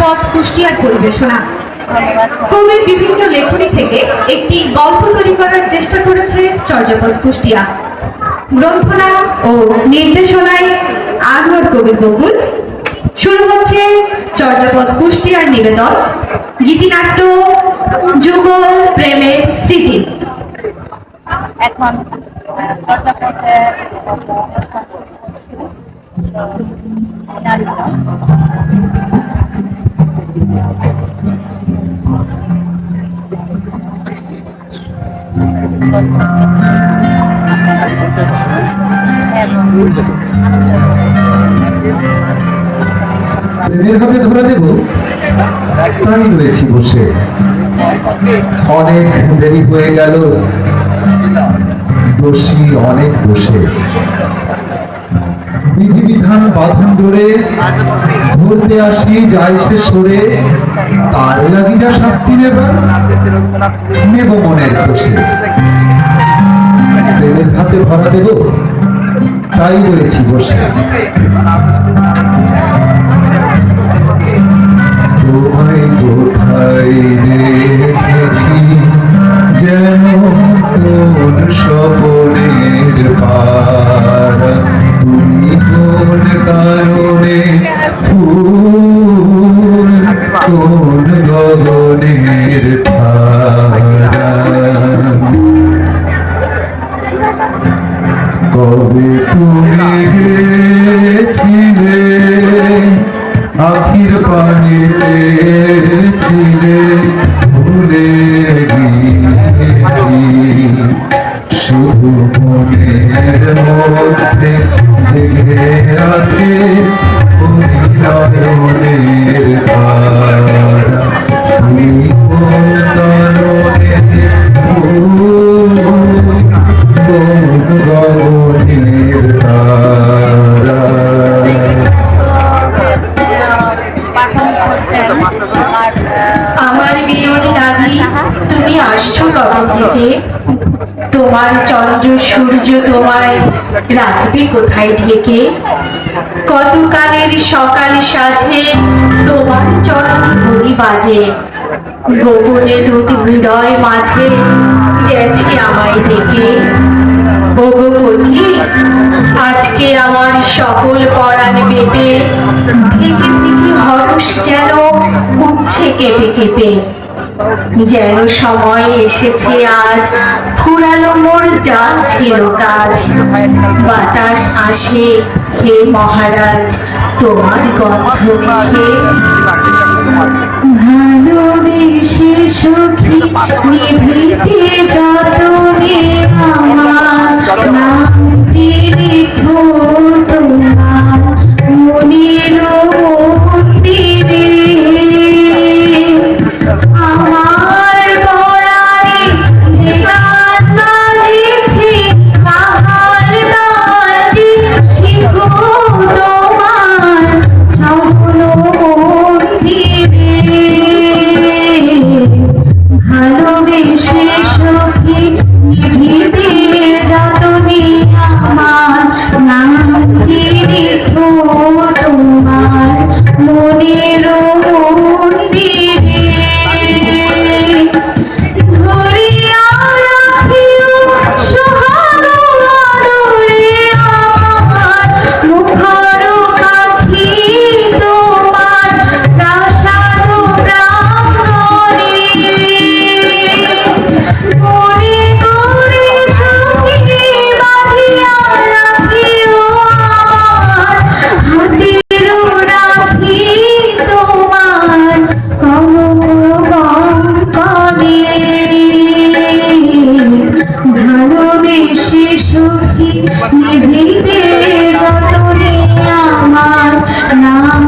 চর্যাপদ কুষ্টিয়ার পরিবেশনা। কবির বিভিন্ন লেখনী থেকে একটি গল্প তৈরি করার চেষ্টা করেছে চর্যাপদ কুষ্টিয়া। গ্রন্থনা ও নির্দেশনায় আনোয়ার কবির বকুল। শুরু হচ্ছে চর্যাপদ কুষ্টিয়ার নিবেদন, গীতিনাট্য যুগল প্রেমের স্মৃতি। প্রেমের হাতে ধরা দেব, আমি রয়েছি বসে, অনেক দেরি হয়ে গেল, দোষী অনেক দোষে, বিধিবিধান বাঁধন ধরে ধরতে আসি যাই সে সরে, তার লাগি যা শাস্তি নেবার নেব মনের দোষে। প্রেমের হাতে ধরা দেব, তাই রয়েছি বসে। তোমায় কোথায় রেখেছি যেন কোন স্বপনের পাড়া, তুমি কোন কারণে ফুল কোন গগনের ধারা, কবে তুমি গেছিলে আখির পানে চেয়েছিলে, ভুলে গিয়েছি শুধু মনের মধ্যে জেগে আছে নয়নের ধারা, তুমি কোন কারণে কোন গগনের ধারা। আমার বিনোদ দাবি তুমি আসছো কবে থেকে, তোমার চন্দ্র সূর্য তোমায় রাখবে কোথায় ঢেকে, কতকালের সকাল সাজে তোমার চরণ ধরি বাজে, গোপনে দুধ হৃদয় মাঝে গেছে আমায় ডেকে। ওগো পথিক, আজকে আমার সকল পরাণ পেপে থেকে থেকে হরস যেন উঠছে কেঁপে কেঁপে, যেন সময় এসেছে আজ ফুরালো মোর যা ছিল কাজ, বাতাস আসে হে মহারাজ তোমার গন্ধ মেখে। ভালোবেসে সখী নিভৃতে যতনে আমার নামটি লিখো তোমার মনের মন্দিরে, আমার পরাণে যে গান বাজেছে তাহার গানটি শিখো তোমার চরণ মন্দিরে। ভালোবেসে সখী নিভৃতে যতনে আমার নামটি লিখো তোমার মনের মন্দিরে, ধরিয়া রাখিও সোহাগ আদরে আমার মুখর পাখি তোমার প্রাসাদ প্রাঙ্গণে, মনে করে সখী বাঁধিয়া রাখিও আমার হাতের রাখি তোমার কঙ্কণে। ভালোবেসে সখী নিভৃতে যতনে আমার নাম